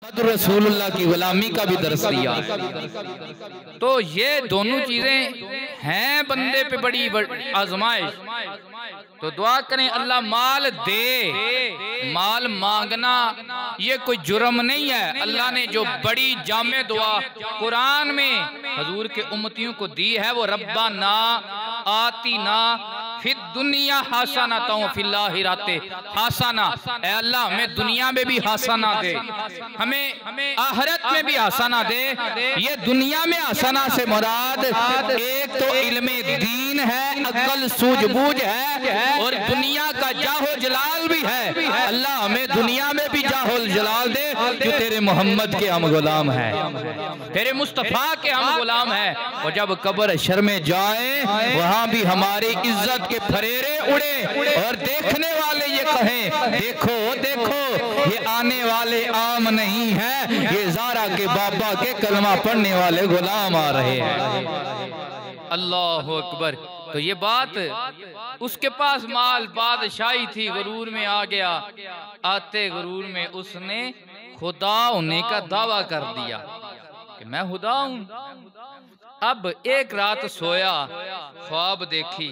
रसूलुल्लाह की गुलामी का भी दर्स दिया। तो ये दोनों चीजें हैं बंदे पे बड़ी आजमाइश। तो दुआ करें अल्लाह माल दे। माल मांगना ये कोई जुर्म नहीं है। अल्लाह ने जो बड़ी जामे दुआ कुरान में हजूर के उम्मतियों को दी है वो रब्बाना आतीना फिर दुनिया हासाना फिल आखिरते हासाना। ऐ अल्लाह हमें दुनिया में भी हासाना दे, हमें आखिरत में भी हासाना दे। ये दुनिया में हासाना से मुराद एक तो इल्मे दीन है, अक्ल सूझबूझ है और दुनिया का जाहो जलाल भी है। अल्लाह हमें दुनिया में भी जाहो जलाल दे जो तेरे मोहम्मद के हम गुलाम है, तेरे मुस्तफा के हम गुलाम है। और जब कब्र शर में जाए वहां भी हमारी इज्जत के फरेरे उड़े और देखने वाले ये कहें देखो देखो ये आने वाले आम नहीं है, ये ज़ारा के बाबा के कलमा पढ़ने वाले गुलाम आ रहे हैं। अल्लाह अकबर। तो ये बात उसके पास माल बादशाही थी, गुरूर में आ गया। आते गुरूर में उसने खुदा होने का दावा कर दिया कि मैं खुदा हूं। अब एक रात सोया, ख्वाब देखी।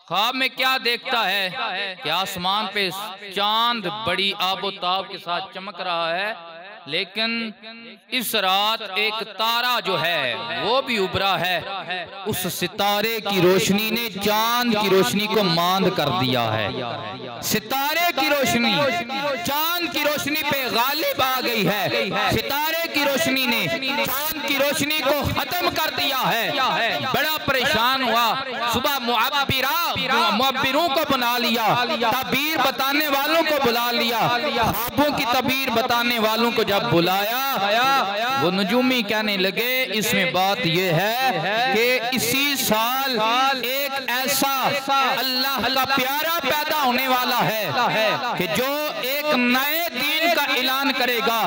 ख्वाब में क्या देखता है कि आसमान पे चांद बड़ी आबोताब के साथ चमक रहा है, लेकिन इस रात एक तारा जो है वो भी उभरा है। उस सितारे की रोशनी ने चांद की रोशनी को मांद कर दिया है। सितारे की रोशनी चांद की रोशनी पे गालिब आ गई है। सितारे की रोशनी ने चांद की रोशनी को खत्म कर दिया है। बड़ा परेशान हुआ। सुबह मुअब्बिरों को बुला लिया, तबीर बताने वालों को बुला लिया। ख्वाबों की तबीर बताने वालों को जब बुलाया वो नजूमी कहने लगे इसमें बात ये है कि इसी साल एक ऐसा अल्लाह का प्यारा पैदा होने वाला है कि जो एक नए दीन का ऐलान करेगा,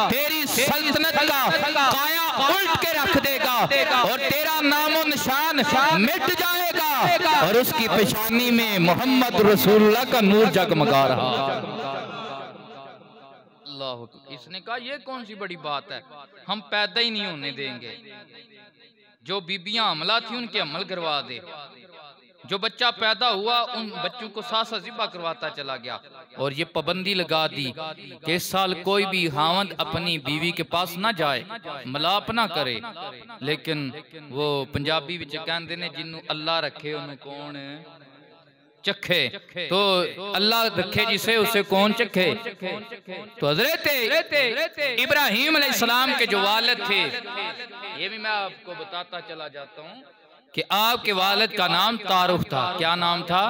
तेरी सल्तनत का काया उल्ट के रख देगा और तेरा नामो निशान मिट जाएगा और उसकी पेशानी में मोहम्मद रसूलुल्लाह का नूर जगमगा रहा। इसने कहा ये कौन सी बड़ी बात है, हम पैदा ही नहीं होने देंगे। जो बीबियां हमला थी उनके अमल करवा दे। जो बच्चा पैदा हुआ उन बच्चों को सासा ज़िबा करवाता चला गया। और ये पाबंदी लगा दी कि इस साल कोई भी खावंद अपनी बीवी के पास ना जाए, मलाप ना करे। लेकिन वो पंजाबी विच कहंदे ने जिन्नू अल्लाह रखे उन्हें कौन चखे, तो अल्लाह रखे जिसे उसे कौन चखे। तो हजरत इब्राहीम अलैहिस्सलाम के जो वालिद थे, ये भी मैं आपको बताता चला जाता हूँ कि आपके वालिद का नाम तारुख था। क्या नाम था?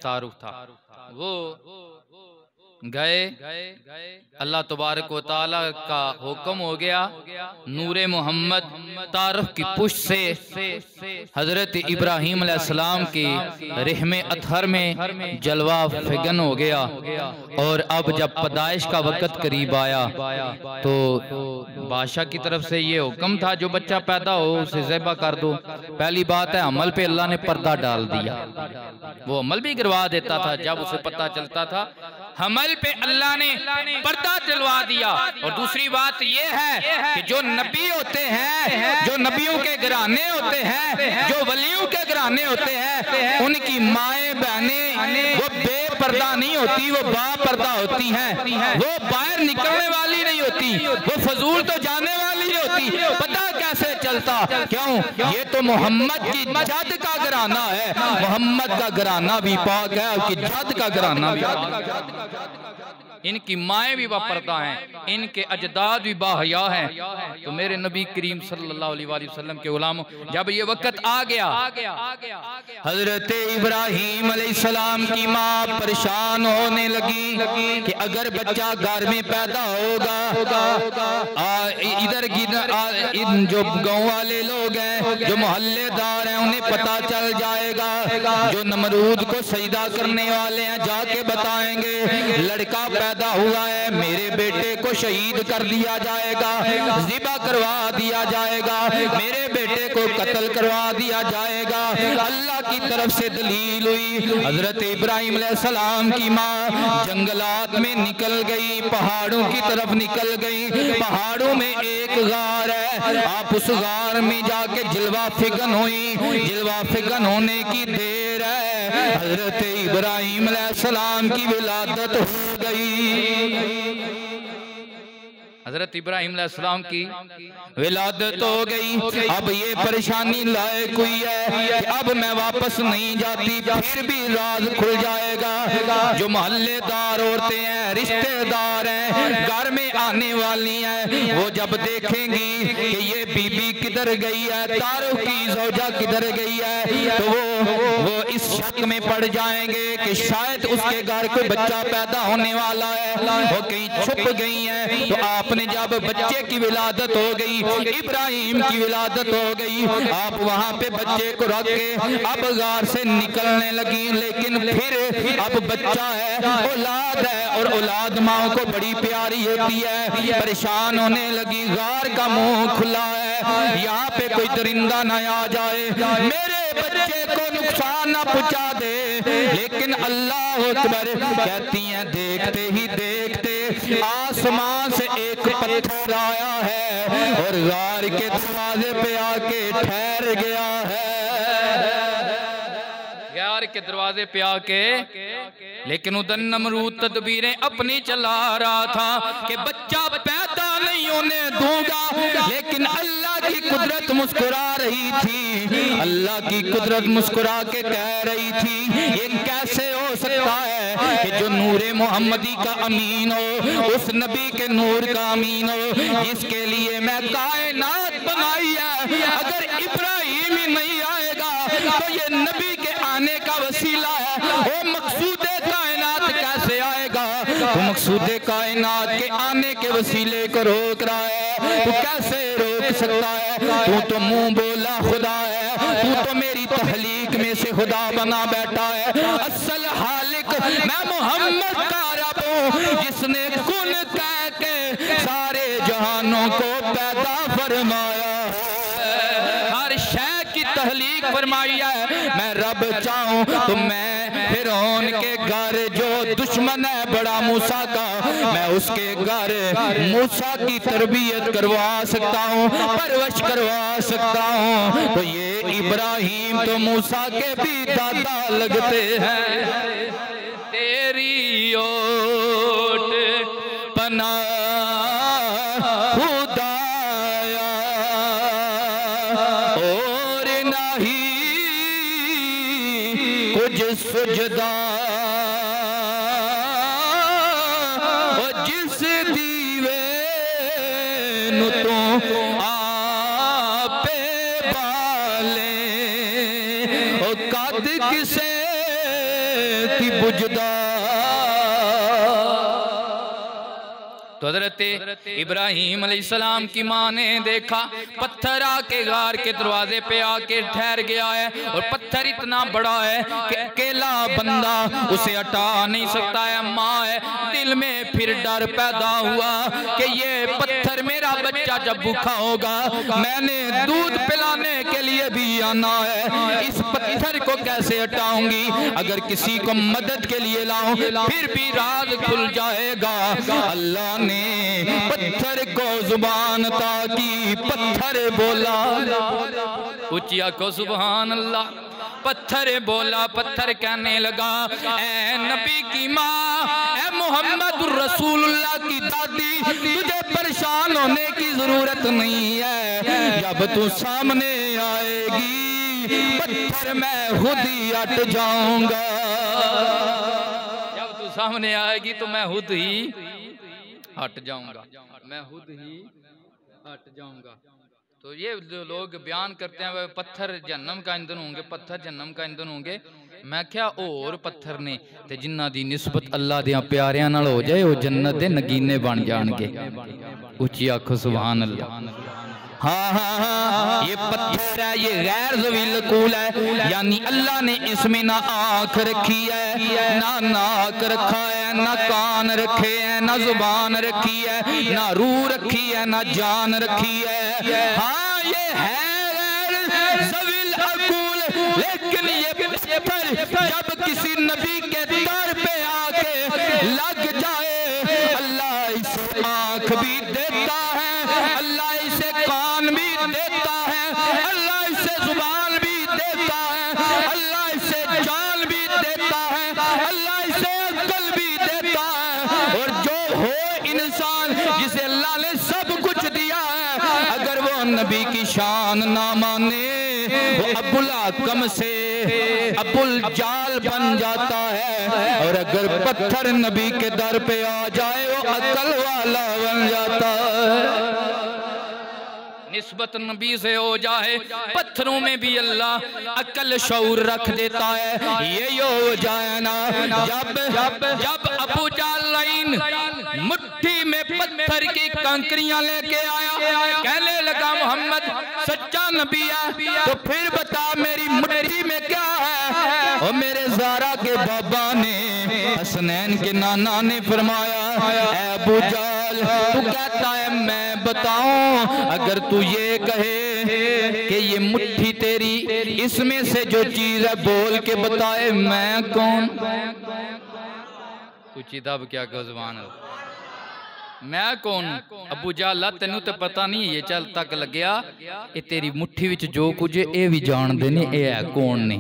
तारुख था। वो गए, अल्लाह तबारक व तआला का हुक्म हो गया, नूरे मोहम्मद तारुख की पुष्ट से हजरत इब्राहीम अलैहिस्सलाम की रहमे अतहर में जलवा फिगन हो गया। और अब जब पैदाइश का वक़्त करीब आया तो बादशाह की तरफ से ये हुक्म था जो बच्चा पैदा हो उसे ज़िबा कर दो। पहली बात है अमल पे अल्लाह ने पर्दा डाल दिया। वो अमल भी करवा देता था जब उसे पता चलता था, अमल पे अल्लाह ने पर्दा दिलवा दिया। और दूसरी बात यह है कि जो नबी होते हैं, जो नबियों के घराने होते हैं, जो वलियों के घराने होते हैं, उनकी माएँ बहनें वो बेपर्दा नहीं होती, वो बापर्दा होती हैं। वो बाहर निकलने वाली नहीं होती, वो फजूल तो जाने वाली नहीं होती। पता कैसे चलता? क्यों? ये तो मोहम्मद की जद का घराना है। मोहम्मद का घराना भी पाक है, उसकी जद का घराना भी पाक। इनकी माएँ भी बापर्दा हैं, इनके अजदाद भी बाहया हैं। तो मेरे नबी करीम सल्लल्लाहु अलैहि वसल्लम के गुलामों, जब ये वक्त आ गया, हजरत इब्राहीम अलैहिस्सलाम की माँ परेशान होने लगी कि अगर बच्चा घर में पैदा होगा, इधर जो गाँव वाले लोग हैं, जो मोहल्लेदार हैं, उन्हें पता चल जाएगा। जो नमरूद को सजदा करने वाले हैं जाके बताएंगे लड़का पैदा हुआ है, मेरे बेटे को को शहीद कर दिया जाएगा, ज़िबा करवा दिया जाएगा, मेरे बेटे को कत्ल करवा दिया जाएगा। अल्लाह की तरफ से दलील हुई। हजरत इब्राहिम अलैहिस्सलाम की माँ जंगलात में निकल गई, पहाड़ों की तरफ निकल गई। पहाड़ों में एक गार है, आप उस गार में जाके जलवा फिगन हुई। जलवा फिगन होने की देर है, हजरत इब्राहिम अलैहिस्सलाम की विलादत हो गई। हजरत इब्राहिम अलैहिस्सलाम की विलादत हो गई। अब ये परेशानी लायक हुई है कि अब मैं वापस नहीं जाती, फिर भी राज खुल जाएगा। जो मोहल्लेदार औरतें हैं, रिश्तेदार हैं, घर में आने वाली हैं, वो जब देखेंगी कि ये बीबी किधर गई है, तारुफ की ज़ौजा किधर गई है, तो वो इस शक में पड़ जाएंगे कि शायद उसके घर कोई बच्चा पैदा होने वाला है, वो कहीं छुप गई है। तो आपने जब बच्चे की विलादत हो गई, इब्राहिम की विलादत हो गई, आप वहां पे बच्चे को रख के अब गार से निकलने लगी। लेकिन फिर अब बच्चा है, औलाद है, और औलाद माँ को बड़ी प्यारी होती है। परेशान होने लगी, गार का मुंह खुला है, यहाँ पे कोई दरिंदा न आ जाए, मेरे बच्चे को नुकसान न पहुंचा दे। लेकिन अल्लाह अकबर कहती हैं, देखते ही देखते आसमान से एक पत्थर आया है और गार के दरवाजे पे आके ठहर गया है। गार के दरवाजे पे आके, लेकिन उधर नमरूद तदबीरें अपनी चला रहा था कि बच्चा पैदा नहीं होने दूंगा। लेकिन अल्लाह की कुदरत मुस्कुरा रही थी, अल्लाह की कुदरत मुस्कुरा के कह रही थी, ये कैसे हो सकता है कि जो नूरे मोहम्मदी का अमीन हो, उस नबी के नूर का अमीन हो, जिसके लिए मैं कायनात बनाई है, अगर इब्राहिम ही नहीं आएगा तो ये नबी के आने का वसीला है, वो मकसूदे कायनात कैसे आएगा? तो मकसूदे कायनात के आने के वसीले को रोक रहा है, तो कैसे रोक सकता है? तू तो मुंह बोला खुदा है, तू तो मेरी तहलीक में से खुदा बना बैठा है। असल हालिक मैं मोहम्मद का रब हूँ, जिसने कुन कह के सारे जहानों को पैदा फरमाया, हर शय की तहलीक फरमाई है। मैं रब चाहूँ तो मैं फिरौन के घर जो दुश्मन है बड़ा मूसा का, मैं उसके घर मूसा की तरबियत करवा सकता हूँ, परवरिश करवा सकता हूँ। तो ये इब्राहिम तो मूसा के भी दादा लगते हैं। तेरी ओट पना खुदाया और नहीं कुछ सुजदा, जिस दीवे नु तो आपे बाले, ओ कद किसे की बुझदा। तो हजरत इब्राहिम अलैहिस्सलाम की माँ ने देखा पत्थर आके गार के दरवाजे पे आके ठहर गया है, और पत्थर इतना बड़ा है कि अकेला बंदा उसे हटा नहीं सकता है। माँ है, दिल में फिर डर पैदा हुआ कि ये पत्थर मेरा बच्चा जब भूखा होगा, मैंने दूध पिलाने के लिए भी आना है, इस पत्थर को कैसे हटाऊंगी? अगर किसी को मदद के लिए लाऊं फिर भी राज खुल जाएगा। अल्लाह ने पत्थर को जुबान अता की, पत्थर बोला, ऊंची आंखों सुभान अल्लाह। पत्थर बोला, पत्थर कहने लगा, ऐ नबी की माँ, ऐ मोहम्मद रसूलुल्लाह की दादी, तुझे परेशान होने की जरूरत नहीं है। जब तू सामने आएगी पत्थर मैं खुद ही हट जाऊंगा। जब तू सामने आएगी तो मैं खुद ही हट जाऊंगा, मैं खुद ही हट जाऊंगा। तो ये जो लोग बयान करते हैं वह पत्थर जहन्नम का ईंधन होंगे, पत्थर जहन्नम का ईंधन होंगे। मैं क्या और पत्थर ने ते जिन्ना दी निस्बत अल्लाह दे प्यारियां नाल हो जाए वो जन्नत दे नगीने बन जाणगे। ऊंची आखो सुभान अल्लाह। हाँ हाँ हाँ, ये पत्थर है, ये गैर ज़वील कूल है, यानी अल्लाह ने इसमें ना आँख रखी है ना नाक रखा है है, ना कान रखे हैं, ना जुबान रखी है, ना रूह रखी है, ना जान रखी है। हाँ ये है ज़वील अक़ूल, लेकिन ये पत्थर जब किसी नबी के दर पे आके लग जाए, अल्लाह इसे आँख भी देता है, अल्लाह इसे कान भी देता है, अल्लाह इसे जुबान भी देता है, अल्लाह इसे जान भी देता है, अल्लाह इसे अक्ल भी देता है। और जो हो इंसान जिसे अल्लाह ने सब कुछ दिया है, अगर वो नबी की शान ना माने, वो अबुल आकम से अबुल जाल बन जाता है। और अगर पत्थर नबी के दर पे आ जाए, वो अकल वाला बन जाता है। निस्बत नबी से हो जाए, पत्थरों में भी अल्लाह अकल शऊर रख देता है। ये हो जाए ना जब अबू जाल मुट्ठी में पत्थर की कंकरियां लेके आया, कहने लगा मोहम्मद सच्चा नबी है तो फिर बता मेरी मुट्ठी में क्या है। और मेरे ज़ारा के बाबा ने, हसनैन के नाना ने फरमाया, अबू जाल तू कहता है मैं बताऊं, अगर तू ये कहे कि ये मुट्ठी तेरी, इसमें से जो चीज है बोल के बताए, मैं कौन? पूछी तब क्या कहो ज़ुबान अल्लाह, मैं कौन? अबू जाल तेनू तो पता नहीं, ये चल तक लग्या ये तेरी मुट्ठी विच जो कुछ ये भी जानते ने, ये है कौन ने?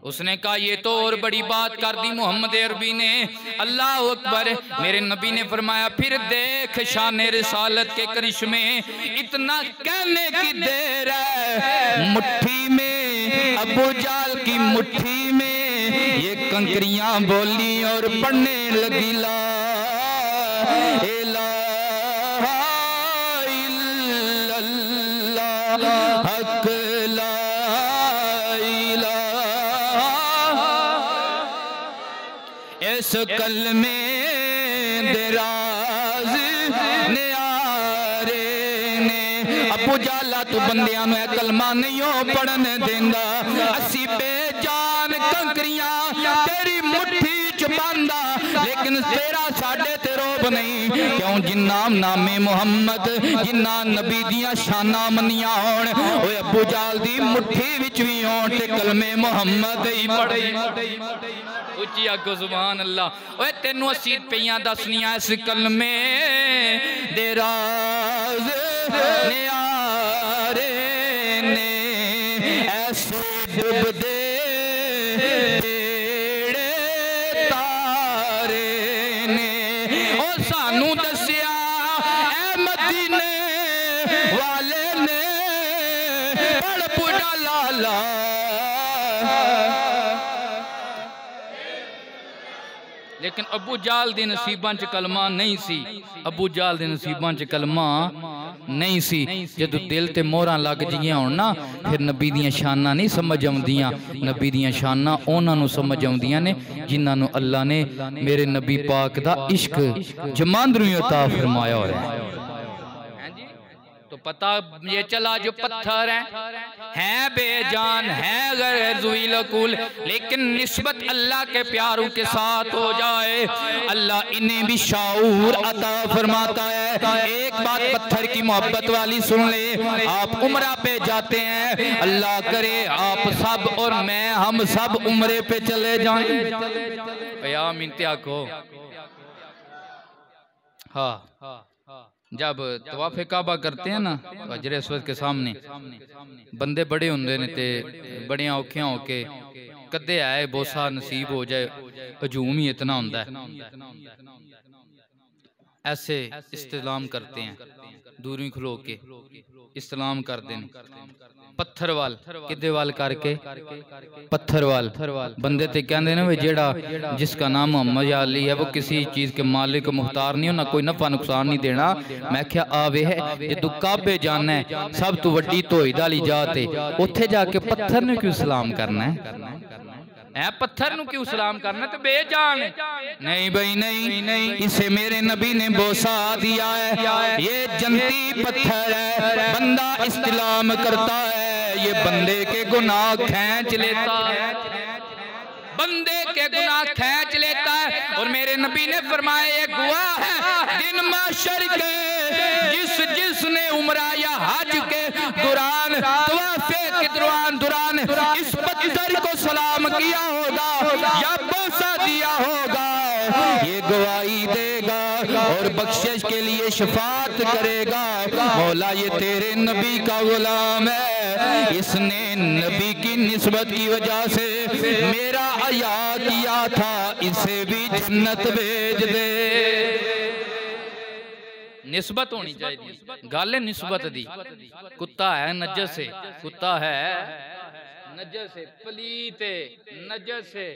उसने कहा ये तो और बड़ी बात कर दी मोहम्मद अरबी ने। अल्लाह अकबर। मेरे नबी ने फरमाया फिर देख शान रिसालत के करिश्मे, इतना कहने की देर है, मुट्ठी में अबू जाल की मुट्ठी में ये कंकरियां बोली और पढ़ने लगी ला इलाहा इल्लल्लाह हक ला इस कलमे दराज ने आरे ने। अबू जाला तू बंदियां नूं कलमा नहीं हो पढ़न देंदा, असी बेजान कंकरियां तेरी मुट्ठी च पांदा, लेकिन तेरा साडे ते रोब नहीं। क्यों? जिन्ना नामे मुहम्मद, जिन्ना नबी दियां शाना मनिया होण, ओए अबू जाल दी मुट्ठी विच भी होण ते कलमे मुहम्मद ही पढ़े। उची आगो सुभान अल्लाह। ओए तेनू असी पियां दसनियां इस कलमे दे राज न्यारे ने, ऐसे डुबदे बेड़े तारे ने। ओ सानू दसिया ऐ मदीने वाले ने, पढ़ बुढ़ा लाला। लेकिन अबू जाल दे नसीबां च कलमा नहीं सी, अबू जाल दे नसीबां च कलमा नहीं सी। जदों दिल ते मोहरां लग जियां होण ना, फिर नबी दियां शानां नहीं समझ आउंदियां। नबी दियां शानां उन्हां नूं समझ आउंदियां ने जिन्हां नूं अल्लाह ने मेरे नबी पाक दा इश्क जमांदरू अता फरमाया हो रहा है। तो पता ये चला जो पत्थर है बेजान है ज़वील-उल-कुल, लेकिन निस्बत अल्लाह के प्यारों के साथ हो जाए, अल्लाह इन्हें भी शाऊर अता फरमाता है। एक बात पत्थर की मोहब्बत वाली सुन ले, आप उम्रा पे जाते हैं, अल्लाह करे आप सब और मैं हम सब उम्रे पे चले जाएं। या मिनत्या को हाँ जब तवाफ़े काबा करते हैं ना, हजर अस्वद के सामने बंदे बड़े होंगे ने ते बड़ियां औखियां होके कदे आए बोसा नसीब हो जाए, हजूम ही इतना होंदा है। ऐसे इस्तेलाम करते हैं, दूरी खलो के इस्तेलाम करते हैं। पत्थर वाल किदे वाल करके पत्थर वाल बंदे ते कहंदे ने वे जेड़ा जिसका नाम मोहम्मद या अली है वो किसी चीज के मालिक मुख्तार नहीं होना, कोई नफा नुकसान नहीं देना। मैं क्या आवे है जे तू काबे जाना है, सब तू वड्डी तोईद वाली जात है, उत्थे जाके पत्थर ने क्यों सलाम करना है? पत्थर क्यों सलाम करना? तो बेजान नहीं भाई नहीं, इसे मेरे नबी ने बोसा दिया है। ये जनती पत्थर है, बंदा इस्तिलाम करता है, ये बंदे के गुनाह खींच लेता है। बंदे के गुनाह खींच लेता है। और मेरे नबी ने फरमाया ये गवाह है दिन माशर के जिसने उम्रा या हज के दौरान तवाफ़े के दौरान इस पत्थर को सलाम किया होगा या बोसा दिया होगा, ये गवाही देगा और बख्शिश के लिए शफात करेगा। मौला ये तेरे नबी का गुलाम है, इसने नबी की निस्बत की वजह से मेरा अया किया था, इसे भी जन्नत भेज दे। निस्बत होनी चाहिए, गल है निस्बत दी। कुत्ता है नजस से, कुत्ता है नजस से, पलीत नजस से,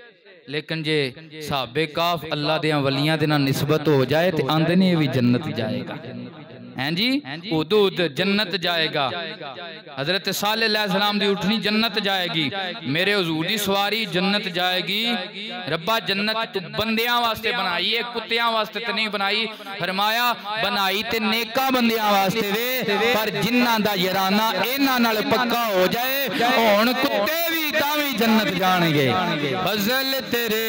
लेकिन जे साहबे काफ अल्लाह दे वलियां दे नाल निस्बत हो जाए तो आंदे ने भी जन्नत जाएगा। हैं जी, उदूद जन्नत जाएगा। हजरत सालेह अलैहिस्सलाम दी उठनी जन्नत जाएगी, मेरे हुजूर दी सवारी जन्नत जाएगी। रब्बा जन्नत तू बंदियां वास्ते बनाई है, कुत्तियां वास्ते ते नहीं बनाई। फरमाया बनाई ते नेका बंदियां वास्ते वे, पर जिन्हां दा यराना इन्हां नाल पक्का हो जाए हुण कुत्ते भी तावी जन्नत जाणगे। फजल तेरे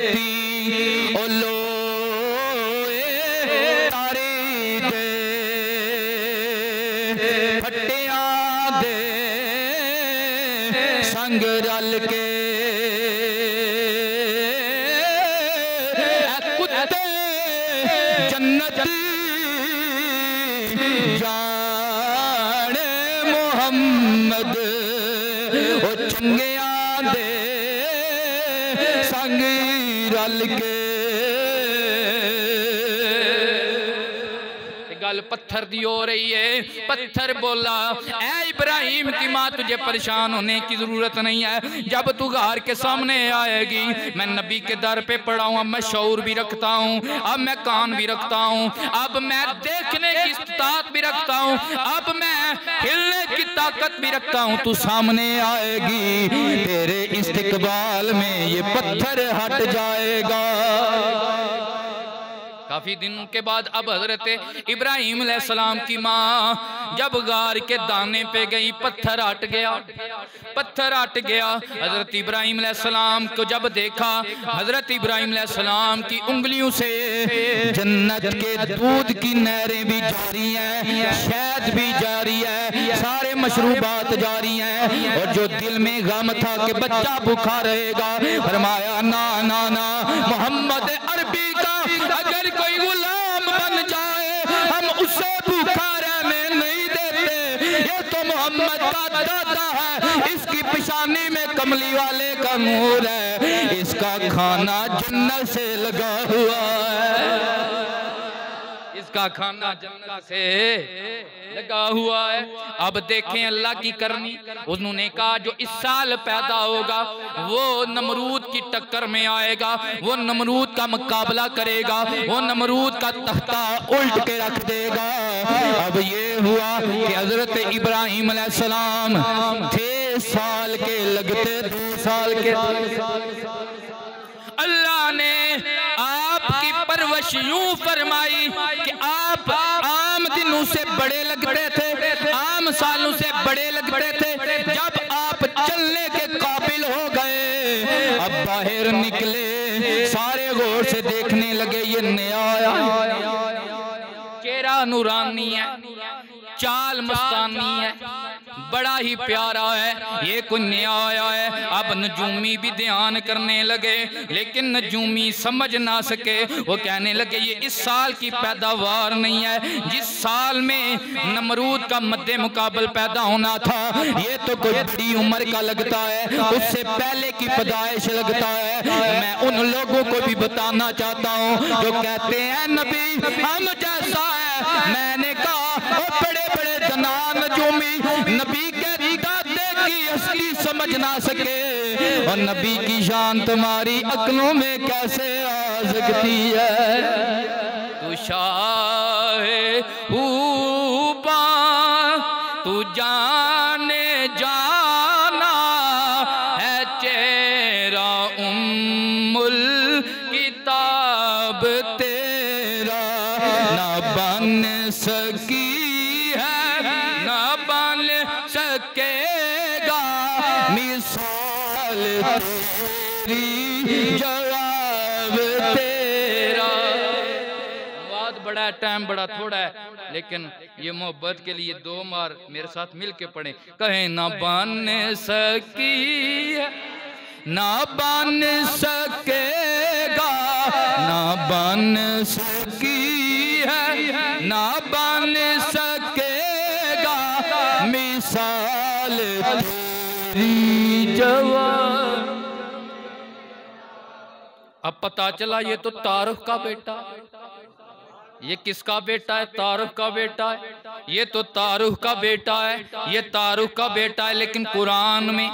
ती ओ लो संग रल के कुत्ते जन्नत जाने मोहम्मद ओ चंगिया दे संग रल के। गल पत्थर दी हो रही है। पत्थर बोला ऐ इब्राहिम की माँ तुझे परेशान होने की जरूरत नहीं है, जब तू गार के सामने आएगी मैं नबी के दर पे पड़ा हूँ, अब मैं शऊर भी रखता हूँ, अब मैं कान भी रखता हूँ, अब मैं देखने की इस्तात भी रखता हूँ, अब मैं हिलने की ताकत भी रखता हूँ। तू सामने आएगी तेरे इस्तिकबाल में ये पत्थर हट जाएगा। काफी दिनों के बाद अब हजरत इब्राहिम अलैहिस्सलाम की माँ जब गार के दाने पे गई, पत्थर हट गया, पत्थर हट गया। हजरत इब्राहिम अलैहिस्सलाम को जब देखा, हजरत इब्राहिम अलैहिस्सलाम की उंगलियों से जन्नत के दूध की नहरें भी जारी हैं, शहद भी जारी है, सारे मशरूबात जारी हैं। और जो दिल में गम था कि बच्चा भूखा रहेगा, फरमाया ना ना ना, मोहम्मद अरबी का अगर कोई गुलाम बन जाए हम उसे भूखा रहने नहीं देते। ये तो मोहम्मद का दादा है, इसकी पेशानी में कमली वाले का नूर है, इसका खाना जन्नत से लगा हुआ है, इसका खाना जन्नत से लगा हुआ है। अब देखें अल्लाह की करनी। उन्होंने कहा जो इस साल पैदा होगा वो नमरूद की टक्कर में आएगा, वो नमरूद का मुकाबला करेगा, वो नमरूद का तख्ता उल्ट के रख देगा। अब ये हुआ कि हजरत इब्राहिम अलैहिस्सलाम 6 साल के लगते 2 साल के अल्लाह ने आपकी परवरिश यूं फरमाई कि आप आम दिनों से बड़े लगते थे, आम सालों से बड़े लगते थे। जब आप चलने के काबिल हो गए, अब बाहर निकले, सारे गौर से देखने लगे ये नया आया, चेहरा नूरानी है, चाल मस्तानी है, बड़ा ही प्यारा है, ये कोई नया आया है। अब नजूमी भी ध्यान करने लगे, लेकिन नजूमी समझ ना सके। वो कहने लगे ये इस साल की पैदावार नहीं है, जिस साल में नमरूद का मद्दे मुकाबल पैदा होना था, ये तो कोई बड़ी उम्र का लगता है, उससे पहले की पैदाइश लगता है। मैं उन लोगों को भी बताना चाहता हूँ जो कहते हैं नबी हम जैसा है। मैंने कहा बड़े बड़े जनान नजूमी नबी के दादे की असली समझ ना सके, और नबी की शान तुम्हारी अक्लों में कैसे आ सकती है। तू शाहे हूबा तू जाने जाना है, चेहरा उम्मुल किताब तेरा ना बन सकी है, ना बन सकेगा मिसाल तेरी जवाब तेरा। बात बड़ा टाइम बड़ा थोड़ा है, लेकिन ये मोहब्बत के लिए दो मार मेरे साथ मिल के पढ़े। कहे ना बन सकी है ना बन सकेगा, ना बन सकी है ना बन सकेगा मिसाल तेरी जवाब। अब पता चला ये तो तारुफ का बेटा। ये किसका बेटा है? तारुफ का बेटा है। ये तो तारुफ का बेटा है, ये तारुफ का बेटा है। लेकिन कुरान में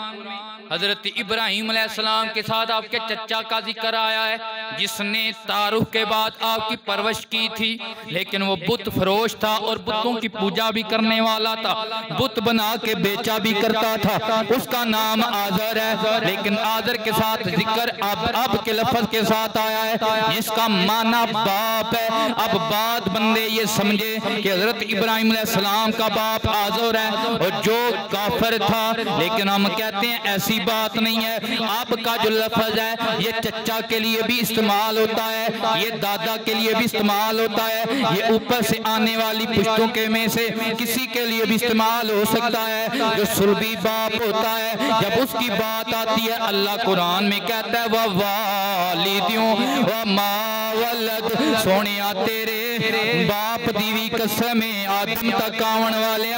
हजरत इब्राहीम अलैहिस्सलाम के साथ आपके चचा का जिक्र आया है, जिसने तारुफ के बाद आपकी परवरिश की थी। लेकिन वो बुत फरोश था और बुतों की पूजा भी करने वाला था, बुत बना के बेचा भी करता था। उसका नाम आजर है, लेकिन आजर के साथ जिक्र अब के लफ्ज के साथ आया है, जिसका माना बाप है। अब बात बंदे ये समझे कि हजरत इब्राहीम अलैहिस्सलाम का बाप आजर है और जो काफिर था। लेकिन हम कहते हैं ऐसी बात नहीं है। आपका जो लफ्ज है ये चचा के लिए भी इस्तेमाल होता है, ये दादा के लिए भी इस्तेमाल होता है, ये ऊपर से आने वाली पुश्तों के में से किसी के लिए भी इस्तेमाल हो सकता है। जो सुलभी बाप होता है, जब उसकी बात आती है, अल्लाह कुरान में कहता है वह वालिदियों व मा वलद, सोने तेरे बाप दी भी कसम है, आदम तक आवन वाले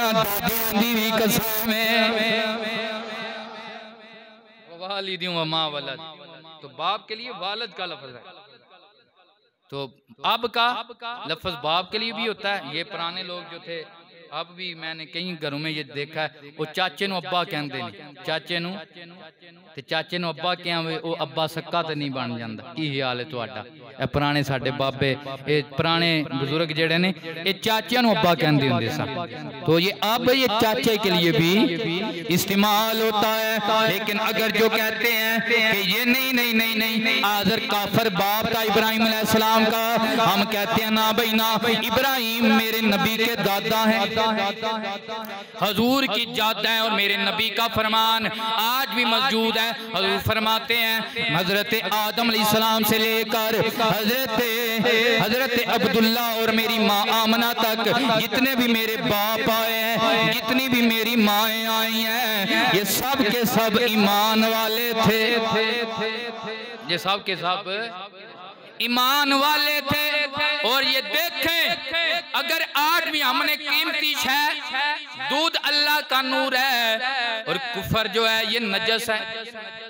दी भी कसम है। वालिदियों माँ वलद, तो बाप के लिए वालद का लफ्ज है। तो अब का लफ्ज बाप के लिए भी होता है। ये पुराने लोग जो थे, अब भी मैंने कई घरों में ये देखा है, वो चाचे नु अब्बा कहते नहीं। चाचे नु ते चाचे नु अब्बा क्या वो अब्बा सक्का तो नहीं बन जाता। की हाल है तुहाडा? ये पुराने साडे बाबे, ये पुराने बुजुर्ग जेड़े ने, ये चाचे नु अब्बा कहते होंदे सन। तो ये अब ये चाचे के लिए भी इस्तेमाल होता है। लेकिन अगर जो कहते हैं कि ये नहीं नहीं नहीं नहीं आजर काफिर बाप था इब्राहीम अलैहिस्सलाम का, हम कहते हैं ना भाई ना, इब्राहीम मेरे नबी के दादा हैं, हजूर की जात है और मेरे नबी का फरमान आज भी मौजूद है। हजूर फरमाते हैं हजरत आदम अलैहिस्सलाम से लेकर हजरत अब्दुल्ला और मेरी माँ आमना तक जितने भी मेरे बाप आए हैं, जितनी भी मेरी माएँ आई हैं, ये सब के सब ईमान वाले थे। ये सब के सब ईमान वाले थे। और ये देखें, अगर आज भी हमने कीमती है, दूध अल्लाह का नूर है और कुफर जो है ये नजस है,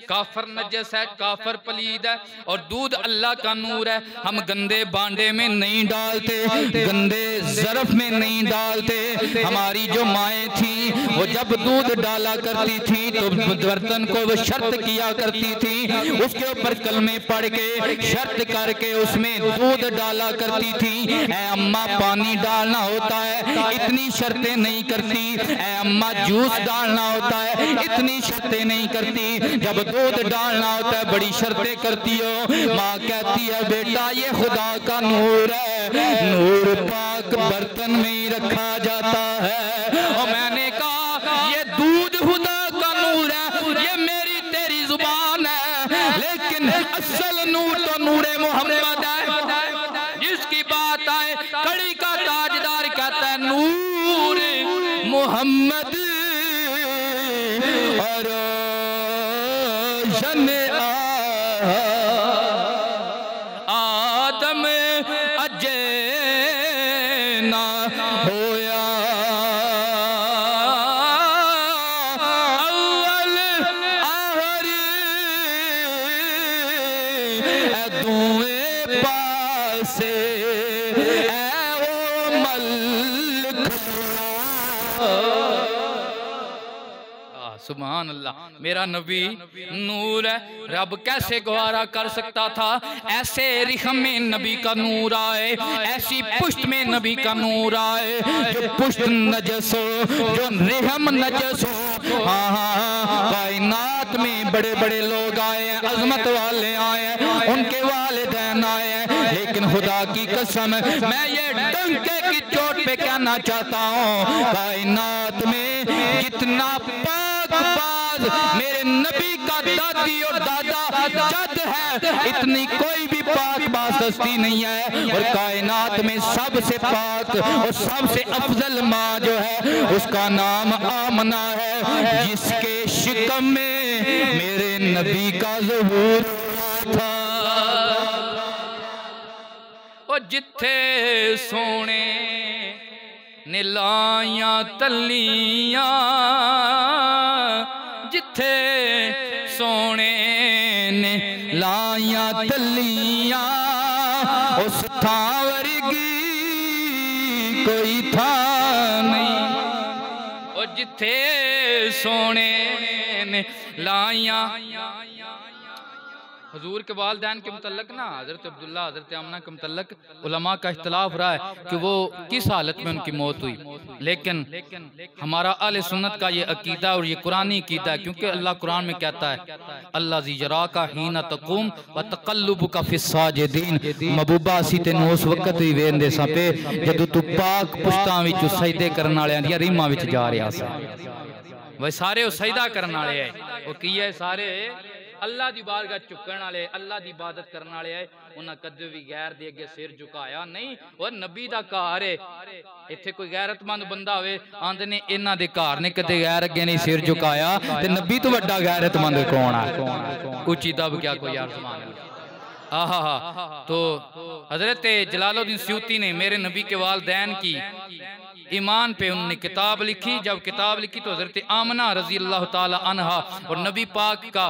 काफर नजस है, काफर पलीद है और दूध अल्लाह का नूर है। हम गंदे बांडे में नहीं डालते, गंदे ज़रफ में नहीं डालते। हमारी जो माएँ थी वो जब दूध डाला करती थी तो बर्तन को वो शर्त किया करती थी, उसके ऊपर कलमे पढ़ के शर्त करके उसमें दूध डाला करती थी। ऐ अम्मा पानी डालना होता है, इतनी शर्तें नहीं करती। ऐ अम्मा जूस डालना होता है, इतनी शर्तें नहीं करती। जब दूध डालना होता है बड़ी शर्तें करती हो। माँ कहती है बेटा ये खुदा का नूर है, नूर पाक बर्तन में ही रखा जाता है। और मैंने कहा ये दूध खुदा का नूर है, ये मेरी तेरी जुबान है, लेकिन असल नूर तो नूरे मोहम्मद है। जिसकी बात आए कड़ी का ताजदार कहता है नूर मोहम्मद और आदम अजय ना होया अव्वल आहर दुए पासे ओ मल्क। सुभान अल्लाह, मेरा नबी नूर है। रब कैसे गवारा कर सकता था ऐसे रिहम में नबी का नूर आए, ऐसी पुष्ट में नबी का नूर आए, जो पुष्ट नजस हो, जो रिहम नजस हो। हाँ हाँ, कायनात में बड़े बड़े लोग आए हैं, अजमत वाले आए हैं, उनके वालिदैन आए हैं, लेकिन खुदा की कसम मैं ये डंके की चोट पे कहना चाहता हूँ, कायनात में जितना पाक अल्फाज मेरे नबी का दादी और दादा जद है, इतनी कोई भी पाक बासती नहीं है। और कायनात में सबसे पाक और सबसे अफजल माँ जो है उसका नाम आमना है, जिसके शिकम में मेरे नबी का ज़हूर था। और जिथे सोने ने लाया तलियां, जिथे सोने ने लाया तलियां, उस था वर्गी कोई था नहीं। और जिथे सोने ने लाया, हुजूर के वालिदैन के मुतल्लक ना हज़रत अब्दुल्ला हज़रत आमना के मुतल्लक उलमा का इख्तिलाफ रहा है कि वो किस हालत में उनकी मौत हुई, लेकिन हमारा अहले सुन्नत का ये अकीदा और ये कुरानी अकीदा है, क्योंकि अल्लाह कुरान में कहता है अल्लाह ज़ीजरा का हीना तक़ूम व तक़ल्लुबुका फ़िस्साजिदीन, महबूबा असी तेनू उस वक्त ही वेंदे सां पे जदों तू पाक पुश्तां विच सजदे करन वालियां दी रीमां विच जा रहा सा। वे सारे सजदा करन वाले है, वो की है सारे अल्लाह की बारगाह चुकन वाले, अल्लाह की इबादत करने वाले है। उन्हें कदे भी गैर दे अगे सिर झुकाया नहीं। और नबी का घर है, इत्थे कोई गैरतमंद बंदा होवे आंदे ने इन्हां दे घर ने कदे गैर अगे नहीं सिर झुकाया, ते नबी तो वड्डा गैरतमंद कौन है? उची दब क्या कोई यार सुभान अल्लाह। आहा। तो हजरत जलालुद्दीन सयूती ने मेरे नबी के वालिदैन की ईमान पे उन्होंने किताब लिखी। जब किताब लिखी तो हजरत आमना रजी अल्लाह ताला अन्हा और नबी पाक का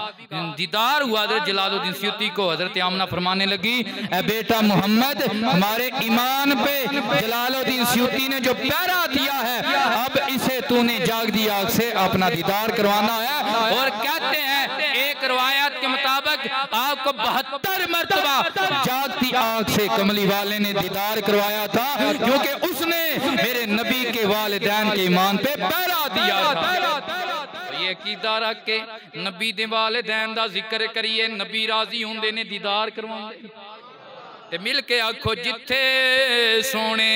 दीदार हुआ। हजरत जलालुद्दीन सयूती को हजरत आमना फरमाने लगी, ए बेटा मोहम्मद, हमारे ईमान पे जलालुद्दीन सयूती ने जो पहरा दिया है, अब इसे तूने जागती आंख से अपना दीदार करवाना है। और कहते हैं एक रवायत के मुताबिक आपको 72 मरतबा जागती आंख से कमली वाले ने दीदार करवाया था, क्योंकि उसने मेरे नबी के वालिदैन के ईमान पे पहरा दिया था। ये कीदा रख के नबी दे वालिदैन दा जिक्र करिए, नबी राजी होंदे ने दीदार करवांदे ते मिल के आखो जिथे सोने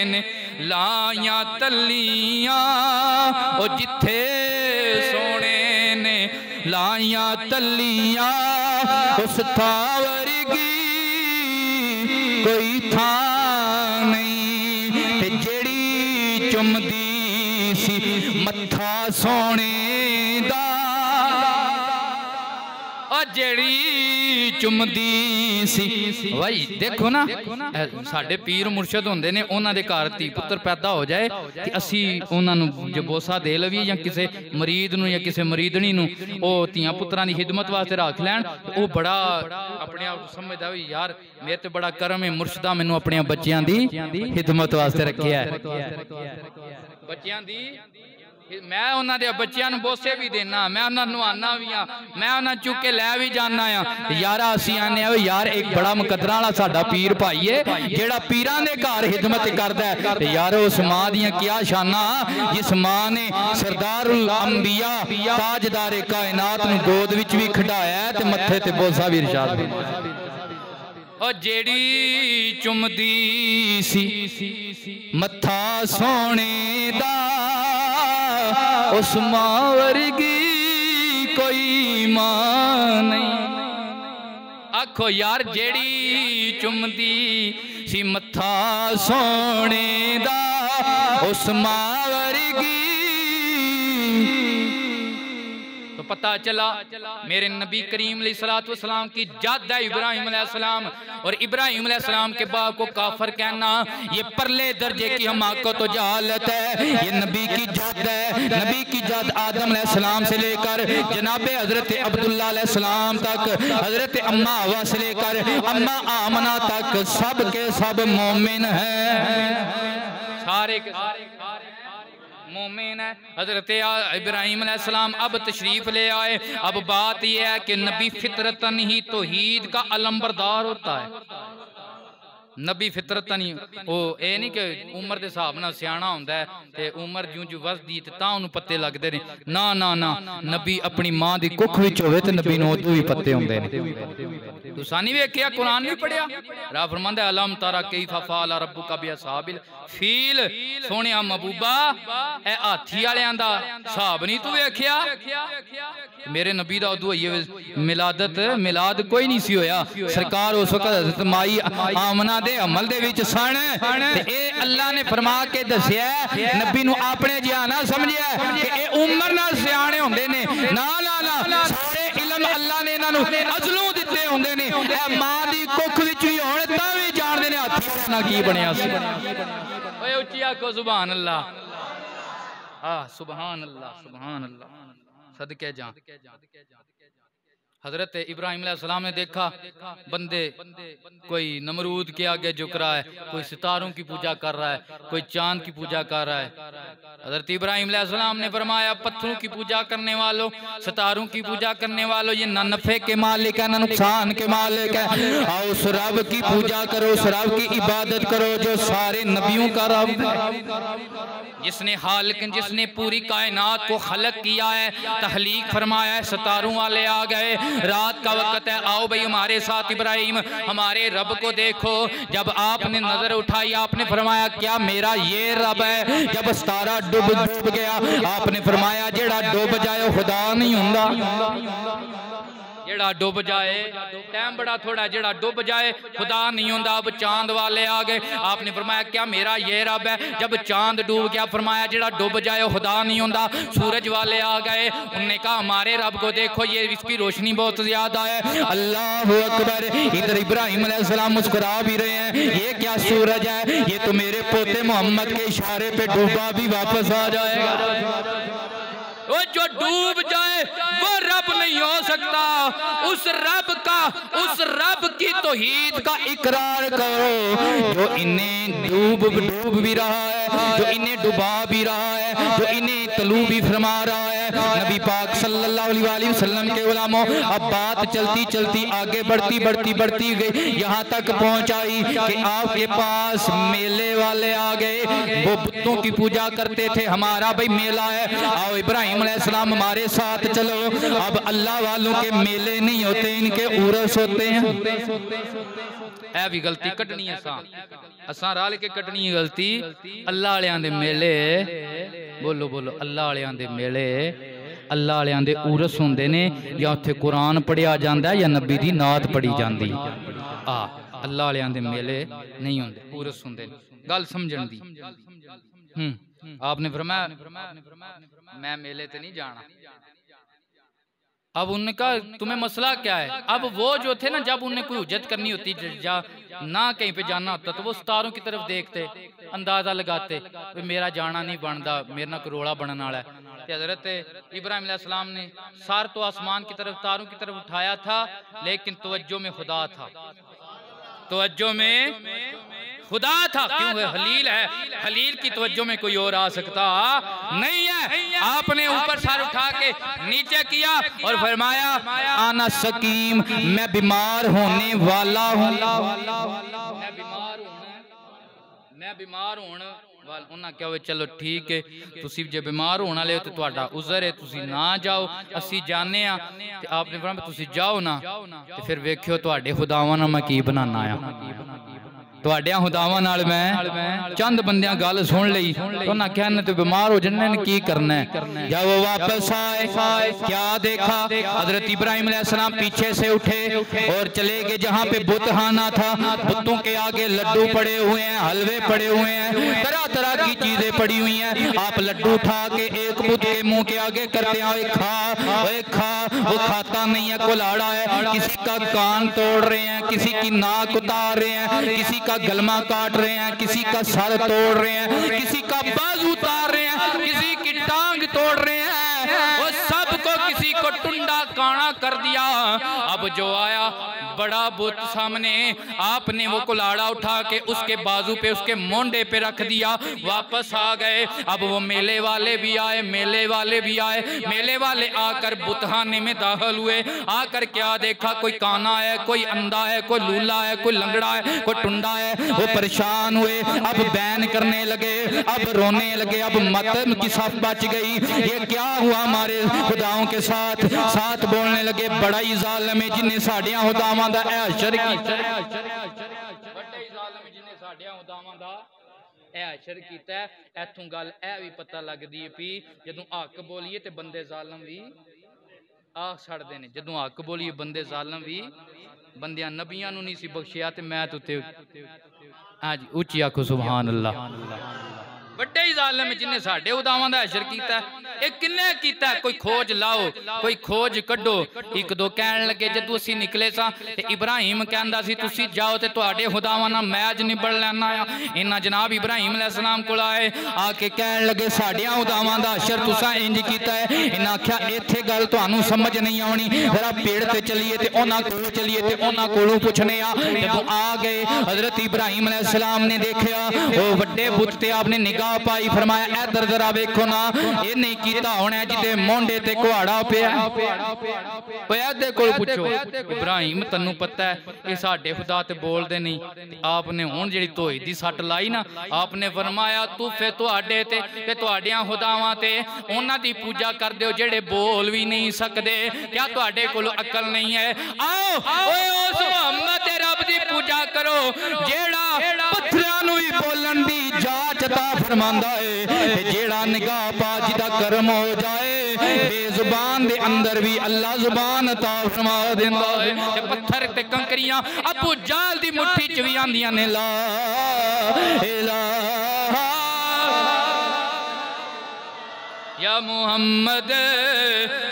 ने लाया तलियां, और जिथे सोने ने लाया तलियां, उस था वर्गी कोई था नहीं। ते जेड़ी चुमदी सी मत्था सोने दा, जेड़ी चुमदी सी। भाई देखो ना, साडे पीर मुर्शद होंदे ने, उन्हां दे घर धी पुत्र पैदा हो जाए कि असी उन्हां नूं जो बोसा दे लवीए, या किसी मरीद नूं या किसी मरीदनी नूं ओ धीआं पुत्रां दी खिदमत वास्ते रख लैण, वो बड़ा अपने आप समझदा भी यार मेरे ते बड़ा करम है, मुर्शदा मैनूं अपने बच्चियां दी खिदमत वास्ते रखिया है। बच्चियां दी मैं उन्होंने बच्चों को बोसे भी देना, मैं उन्होंने नहाना भी हाँ, मैं उन्हें चुक के लै भी जाना हाँ। यार असी आने यार एक बड़ा मुकदरा वाला साडा पीर भाई है, जेड़ा पीरां दे घर खिदमत करदा है। यार उस मां दियां क्या शाना, जिस मां ने सरदारुल अंबिया ताजदारे कायनात नूं गोद विच भी खिडाया ते मत्थे ते बोसा भी इरशाद फरमाया। और जेड़ी चुमदी सी मत्था सोने दा, उस मां वर्गी कोई मां नहीं। आखो यार जेड़ी चुमदी सी मत्था सोने दा, उस मां वर्गी। तो पता चला मेरे नबी करीम अलैहिस्सलातु वस्सलाम की जाद है इब्राहिम अलैहिस्सलाम, और इब्राहिम अलैहिस्सलाम के बाप को काफर कहना ये परले दर्जे की हमाकत तो जहालत है। ये नबी की जाद है, नबी की जाद आदम अलैहिस्सलाम से लेकर जनाबे हजरत अब्दुल्ला अलैहिस्सलाम तक, हजरत अम्मा हवा से लेकर अम्मा आमना तक सब के सब मोमिन हैं, सारे के मोमिन है। हजरत इब्राहिम अलैहिस्सलाम अब तशरीफ ले आए। अब बात यह है कि नबी फितरतन ही तौहीद का अलंबरदार होता है। नबी फितरत नहीं वो ये नहीं कि उम्र के हिसाब नाल सियाणा हुंदा है ते उम्र ज्यों ज्यों वसदी ते तां उहनूं पत्ते लगदे ने। ना ना ना, नबी अपनी मां दी कुख विच होवे ते नबी नूं उदों ही पत्ते हुंदे ने। तुसां नहीं वेखिया, कुरान नहीं पढ़िया? रब फरमांदा है अलम तरा कैफा फ़अल रब्बुका बिअस्हाबिल फील। सोहणिया महबूबा ए हाथी वालियां दा हिसाब नहीं तू वेखिया? मेरे नबी दा उदों होई मिलादत मिलाद कोई नहीं सी होया। सरकार उस वक्त हज़रत माई आमना दे अमल दे विच सन ते ए अल्लाह ने फरमा के दस्सिया नबी नूं अपने जिहा ना समझिया कि ए उम्र नाल सियाणे हुंदे ने। ना ना ना, सारे इल्म अल्लाह ने इन्हां नूं अज़लों दित्ते हुंदे ने। ए मां दी कुख विच भी होण तां भी जाणदे ने हाथी ना की बनिया सी। ओए उच्ची आखो सुभान अल्लाह। सुभान अल्लाह, सुभान अल्लाह, सदके जा। हजरत इब्राहिम अलैहिस्सलाम ने देखा बंदे, कोई नमरूद के आगे झुक रहा है, कोई सितारों की पूजा कर रहा है, कोई चांद की पूजा कर रहा है। हजरत इब्राहिम अलैहिस्सलाम ने फरमाया पत्थरों की पूजा करने वालों, सितारों की पूजा करने वालों, ये ना नफे के मालिक है ना नुकसान के मालिक है। आओ उस रब की पूजा करो, उस रब की इबादत करो जो सारे नबियों का रब है, जिसने हालिक, जिसने पूरी कायनात को खलक किया है, तहलीक फरमाया है। सितारों वाले आ गए, रात का वक्त है, आओ भाई हमारे साथ इब्राहिम हमारे रब को देखो। जब आपने नजर उठाई आपने फरमाया क्या मेरा ये रब है? जब सितारा डूब गया आपने फरमाया जेड़ा डूब जाए खुदा नहीं हुंदा, जेड़ा डूब जाए, टाइम बड़ा थोड़ा, जेड़ा डूब जाए खुदा नहीं होता। अब चांद वाले आ गए, आपने फरमाया क्या मेरा ये रब है? जब चांद डूब गया फरमाया जेड़ा डूब जाए खुदा नहीं होता। सूरज वाले आ गए, उन्होंने कहा हमारे रब को देखो ये इसकी रोशनी बहुत ज्यादा है। अल्लाह अकबर। इधर इब्राहिम अलैहिस्सलाम मुस्कुरा भी रहे हैं, ये क्या सूरज है? ये तो मेरे पोते मोहम्मद के इशारे पे डूबा भी वापस आ जाएगा। वो जो डूब जाए वो रब नहीं हो सकता। उस रब का, उस रब की तौहीद का इकरार करो जो इन्हें डूब भी रहा है, जो इन्हें डुबा भी रहा है, जो इन्हें तलू भी फरमा रहा है। नबी पाक सल्लल्लाहु अलैहि वसल्लम के उलमा, अब बात चलती चलती आगे बढ़ती गई, यहाँ तक पहुँच आई कि आपके पास मेले वाले आ गए। वो बुतों की पूजा करते थे, हमारा भाई मेला है, आओ इब्राहिम अलैहिस्सलाम हमारे साथ चलो। अब अल्लाह वालों के मेले नहीं होते, इनके उर्स होते हैं। ऐ भी गलती कटनी है, असा रल के कटनी है गलती। अल्लाह वालियां दे मेले, बोलो बोलो, अल्लाह वालियां दे मेले, अल्लाह वालियां दे उर्स हुंदे ने, या उत्थे कुरान पढ़िया जांदा है या नबी दी नात पढ़ी जांदी। अल्लाह वालियां दे मेले नहीं हुंदे, उर्स हुंदे ने। गल समझण दी। आपने फरमाया मैं मेले ते नहीं जाना। अब उन्होंने कहा तुम्हें मसला क्या है? अब वो जो थे ना, जब उन्हें कोई हुज्जत करनी होती ना कहीं पे जाना होता तो वो सितारों की तरफ देखते, अंदाजा लगाते मेरा जाना नहीं बनता, मेरे ना कोई रोड़ा बनने वाला है। हजरत इब्राहिम अलैहिस्सलाम ने सर तो आसमान की तरफ, तारों की तरफ उठाया था, लेकिन तवज्जो में खुदा था, तवज्जो में खुदा था। क्यों है? हलील है, हलील की तवज्जो में कोई और आ सकता नहीं है। आपने ऊपर सर उठा के नीचे किया और फरमाया आना सकीम, मैं बीमार होने वाला हूँ, मैं बीमार होने वाला। उन्हें क्या हुआ? चलो ठीक है, तुसी जे बीमार होने वाले हो तो तुहाडा उज़र है, तुसी ना जाओ, असी जाने आ। ते आपने फरमाया तुसी जाओ ना, ते फिर वेखियो तुहाडे खुदावां नाल मैं की बनाना आ। तुहाडियां खुदावां नाल मैं चंद बंदियां गल सुन लई, उन्हें कहने तो बीमार हो जाने की करना है। जब वो वापस आए क्या देखा? हजरत इब्राहिम अलैहिस्सलाम पीछे से उठे और चले गए जहाँ पे बुतखाना था। बुतों के आगे लड्डू पड़े हुए हैं, हलवे पड़े हुए हैं, तरह तरह की चीजें पड़ी हुई हैं। आप लड्डू उठा के एक बुत के मुंह के आगे करते हैं, खा, वो खाता नहीं है, कुल्हाड़ा है। किसी का कान तोड़ रहे हैं, किसी की नाक उतार रहे हैं, किसी का गलमा काट रहे हैं, किसी का सर तोड़ रहे हैं, किसी का बाजू उतार रहे हैं, किसी की टांग तोड़ रहे हैं। वो सबको किसी को टुंडा काना कर दिया। अब जो आया बड़ा बुत सामने, आपने वो कुल्हाड़ा उठा के उसके बाजू पे, उसके मोंडे पे रख दिया। वापस आ गए। अब वो मेले वाले भी आए, मेले वाले भी आए। मेले वाले आकर बुतखाने में दाखिल हुए। आकर क्या देखा, कोई काना है, कोई अंधा है, कोई लूला है, कोई लंगड़ा है, कोई टुंडा है। वो परेशान हुए। अब बैन करने लगे, अब रोने लगे। अब मत की साफ बच गई, ये क्या हुआ हमारे खुदाओं के साथ। साथ बोलने लगे, बड़ा ही जालिम है जिन्हें साड़ियां खुदावां दा अशर कीता। बड़े ही जालिम जिन्हें साड़ियां खुदावां दा अशर कीता। इथों गल ए भी पता लगदी है भी जदों हक बोलीए ते बंदे जालिम भी आ छड़दे ने। जदों हक बोलीए बंदे जालिम भी, बंदियां नबियां नूं नहीं सी बख्शिया ते मैं तुते हां जी उच्ची आखो सुभान अल्लाह। बड़े ही जालिम जिन्हें साडे उदावां दा अशर कीता। ये किन्ने कीता, कोई खोज लाओ, कोई खोज कड्डो। एक दो कहन लगे जदों असीं निकले सां ते इब्राहिम कहंदा सी तुसीं जाओ ते तुहाडे खुदावां नाल मैच निबड़ लैना आ। इन्हां जनाब इब्राहिम अलैहिस्सलाम कोल आए, आके कहन लगे साडियां खुदावां दा अशर तुसां इंज कीता है। इन्हां आख्या इत्थे गल तुहानूं समझ नहीं आउणी, जरा पेड़ ते चलिए ते उन्हां कोल चलिए ते उन्हां कोलों पुछने आ। जदों आ गए हजरत इब्राहिम अलैहिस्सलाम ने देखिया ओ वड्डे बुत ते आपने निगाह पाई, फरमाया इधर जरा वेखो ना, ये नहीं कीता होना जिदे मोंडे ते कुहाड़ा पिया। इहदे कोल पुछो। इब्राहिम तन्नू पता है ये साडे खुदा ते बोलदे नहीं। आपने हुण जिहड़ी धोई दी सट लाई ना, आपने फरमाया तूफे तुहाडे ते तुहाडियां खुदावां ते उन्हां दी पूजा कर दिओ जेड़े बोल भी नहीं सकदे। क्या तुहाडे कोल अकल नहीं है? आओ उस मुहम्मद रब दी पूजा करो जेड़ा पत्थरां नूं ही बोलन दी जाच अता फरमांदा है। जेड़ा निगाह पा जिदा कर्म हो जाए, बेजुबान दे अंदर भी अल्लाह जुबान अता फरमा देंदा है। ते पत्थर ते कंकरियां अबू जाल दी मुट्ठी च भी आंदियां ने। ला इलाहा या मुहम्मद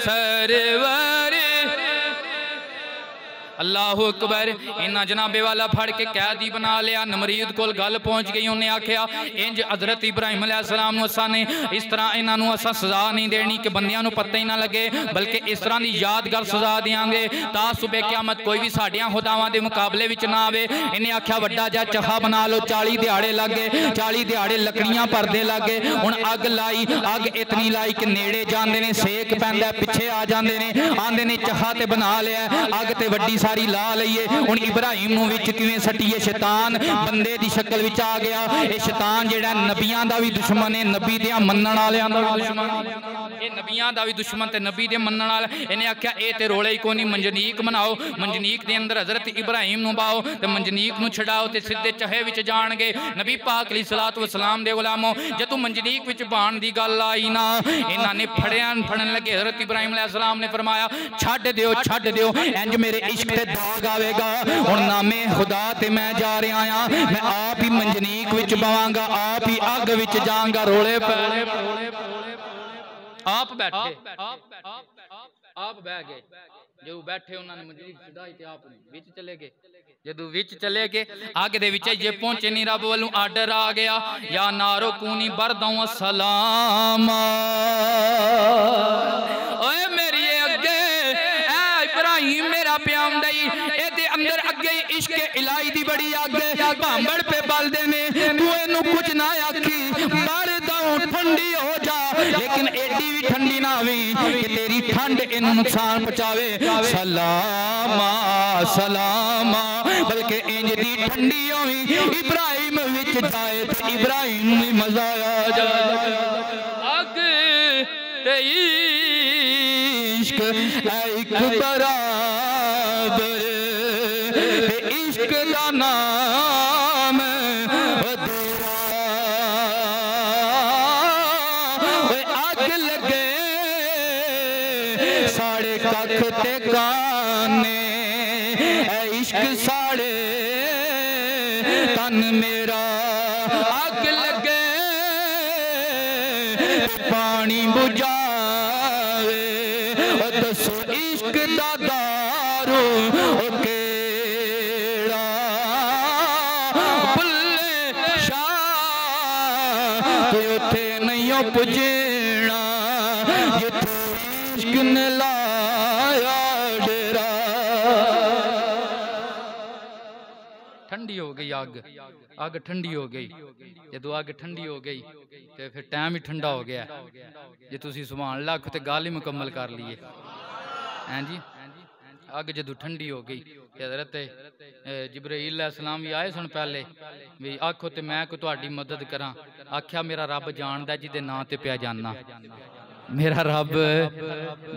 सरवर अल्लाह अकबर। इन्ना जनाबे वाला फड़ के कैदी बना लिया। नमरीद कोल गल पहुंच गई। उन्हें आख्या इंज हजरत इब्राहिम अलैहिस्सलाम असा ने इस तरह इन्हों असा सजा नहीं देनी कि बंदियां नूं पता ही ना लगे, बल्कि इस तरह की यादगार सजा देंगे ता सुबह क्यामत कोई भी साडियां खुदावां दे मुकाबले विच ना आवे। इन्हें आख्या वड्डा जा चखा बना लो। 40 दिहाड़े लग गए, 40 दिहाड़े लकड़ियां भरदे लग गए। हुण अग लाई, अग इतनी लाई कि नेड़े जांदे ने सेक पैंदा, पिछे आ जांदे ने, आंदे ने चखा ते बना लिया। अग ते वड्डी सारी ला लईए। हुण इब्राहिम नूं विच किवें सट्टीए? शैतान बंदे दी शक्ल विच आ गया। ये शैतान जेड़ा नबियां दा भी दुश्मन है, नबी दे मनण वालियां दा भी दुश्मन, ये नबियां दा भी दुश्मन ते नबी दे मनण वाला। इन्हें आख्या ए ते रोले ही कोई नहीं, मंजनीक बनाओ। मंजनीक दे अंदर हजरत इब्राहिम नूं बाओ ते मंजनीक नूं छड़ाओ ते सीधे चहे विच जाणगे। नबी पाक अलैहिस्सलातु वस्सलाम दे गुलामो जदों मंजनीक विच बाण दी गल आई ना, इन्हां ने फड़न लगे। हजरत इब्राहिम अलैहिस्सलाम ने फरमाया छड्ड दिओ इंज मेरे इश्क ते दाग आवेगा। हुण नामे खुदा ते मैं जा रहा हां, मैं आप ही मंजनीक विच बवांगा, आप ही अग विच जाऊंगा। रोले पे आप बैठे, आप बह गए। जो बैठे उन्होंने मंजनीक छुड़ाई ते आप विच चले गए। जदों विच चले गए अग दे विच जे पहुंचे नहीं, रब वालों आर्डर आ गया या नारो कूनी बरदौ सलाम। ओए मेरी अगे इब्राहिम मेरा प्याम दई एदे अंदर अगे इश्क इलाही दी बड़ी अग भांबड़ पे बलदे ने। तू इनू कुछ ना आखी, मर दऊं ठंडी हो जा, लेकिन एडी भी ठंडी ना होवी कि तेरी ठंड इनू नुकसान पहुंचावे। सलामा सलामा, बल्कि इंज दी ठंडी होवी इब्राहिम विच जाए ते इब्राहिम भी मजा आ जाए। अग ते इश्क एक बराबर, इश्क दा नाम अग लगे साढ़े कख ते काने, इश्क साढ़े तन मेरा अग लगे पानी बुझावे। दसो इश्क दा दारू केड़ा, बुल्ले शाह उथे नहीं पुजना जिथे इश्क ने लाया ठंडी हो गई अग, अग ठंडी हो गई। जो अग ठंडी हो गई तो फिर टाइम ही ठंडा हो गया। जे तुसी सुभान अल्लाह आखो तो गल ही मुकम्मल कर लीए। हैं जी, अग जदों ठंडी हो गई हज़रत जिब्राईल अलैहिस्सलाम भी आए सुन पहले भी आखो तो मैं कोई तुहाडी मदद करा। आख्या मेरा रब जानदा जिदे नां ते पिया जाना, मेरा रब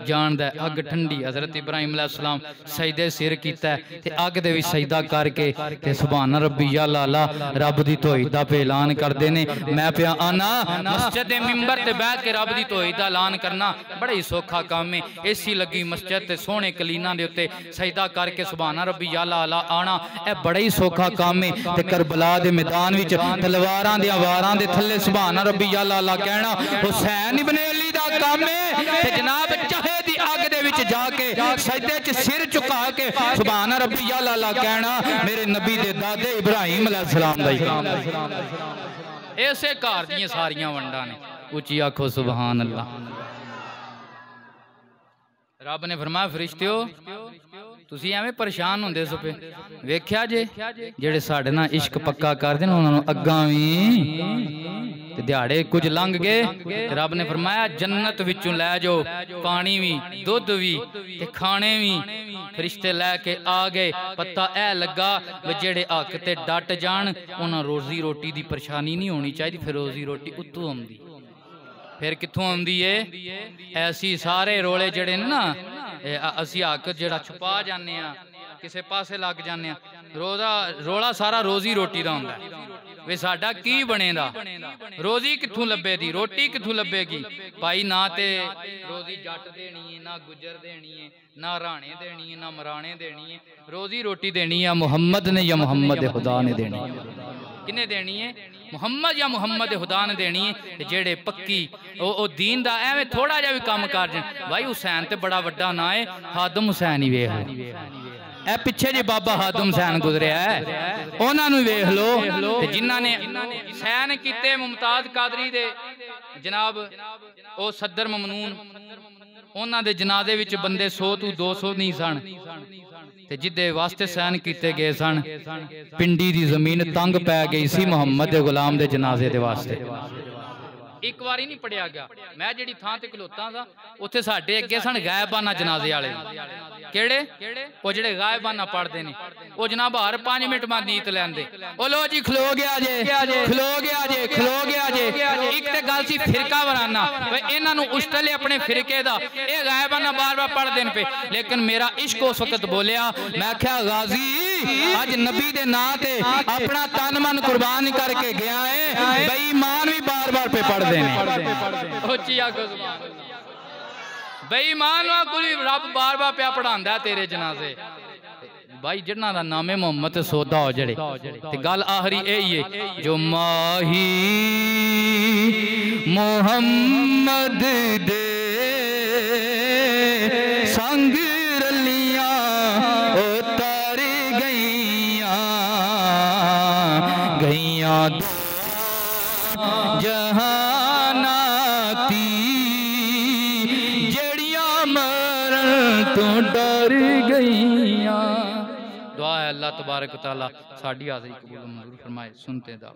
जानदा। अग ठंडी, हज़रत इब्राहिम अलैहिस्सलाम सजदे सिर कीता ते अग दे विच सजदा करके ते सुभान रब्बी या लाला रब दी तौहीद दा ऐलान करदे ने। मैं पिया आना मस्जिद दे मिंबर ते बैठ के रब दी तौहीद दा ऐलान करना बड़ा ही सौखा काम है। एसी लगी मस्जिद ते सोहने कलीना दे उत्ते सजदा करके सुभान रब्बी या लाला आना ए बड़ा ही सौखा काम है। ते करबला दे मैदान विच तलवारां दे वारां दे थल्ले सुभान रब्बी या लाला कहना हुसैन इब्ने अली दा काम है। ते जनाब चाहे दी अग दे विच जाके सजदे च सिर झुका के सुभान रब्बी या लाला कहना मेरे नबी दे दादे इब्राहिम अलैहिस्सलाम दा ही काम है। ऐसे घर दी सारियां वंडां ने, उची आखो सुभान अल्लाह। रब ने फरमाया फरिश्तियो तुसी एवें परेशान होंदे सो पे, वेख्या जे जेड़े साडे नाल इश्क पक्का करदे ने उन्हां नूं अग्गां वी ते दिहाड़े कुछ लंघ गए। रब ने फरमाया जन्नत विचों लै जाओ पानी भी, दुध भी ते खाने भी। फरिश्ते लैके आ गए। पता ऐ लगा जेड़े हक ते डट जान उन्हां रोजी रोटी दी परेशानी नहीं होनी चाहिए। फिर रोजी रोटी उत्तों आउंदी, फिर कित्थों आउंदी है? ऐसी सारे रोले जड़े ना असी हक जड़ा छुपा जाने किसे पासे लग जाने, रोला सारा रोजी रोटी का होंदा वे साडा की बनेगा, रोजी कित्थों लभेगी, रोटी कित्थों लभेगी भाई। ना ते रोजी जट देनी है, ना गुजर देनी है, ना राणे देनी है, ना मराणे देनी है। रोजी रोटी देनी है मुहम्मद ने या मुहम्मद खुदा ने देनी है। किने देनी है? मुहम्मद या मुहम्मद खुदा ने देनी है। जेड़े पक्की ओ दीन दा एवें थोड़ा जा भी काम कर जाए भाई। हुसैन ते बड़ा वड्डा ना है, हादम हुसैन ही वेख ए पिछे जी बाबा हादम हुसैन गुजरिया है, उन्होंने वेख लो जिन्हों ने सैन किते मुमताज कादरी दे जनाब ओ सदर ममनून उन्होंने दे जनाजे विच बंदे 100 तो 200 नहीं सन ते जिदे वास्ते सैन किते गए सन पिंडी दी जमीन तंग पै गई सी मुहम्मद दे गुलाम दे जनाजे दे वास्ते। एक बारी नहीं पढ़िया गया। मैं जिहड़ी थां ते खलोता सा उत्थे साडे अगे सन गायबाना जनाजे वाले, केड़े वो जिहड़े गायबाना पढ़दे ने वो जनाब हर 5 मिनट बाद नीत लैंदे। ओ लो जी खलो गया जे, खलो गया जे, खलो गया जे। एक ते गल सी फिरका बनाना इन्हां नूं उछले अपने फिरके दा, ये गायबाना बार बार पढ़दे ने पे। लेकिन मेरा इश्क उस वक्त बोलिया, मैं आख्या गाजी अज नबी दे नां ते अपना तन मन कुर्बान करके गया है, बेईमान भी बार बार पे पढ़ बेईमान रब बार बार प्या पढ़ांदा तेरे जनाजे भाई। जिन्हां दा नामे मोहम्मद सौदा हो जड़े ते गल आखरी यही है जो माही मोहम्मद दे संग रलियां उतर गईयां गईयां जहानाती जड़ियां मरण तो डर गईयां। दुआ है अल्लाह तबारक व तआला साडी हाज़री कबूल मंजूर फरमाए। सुनते दा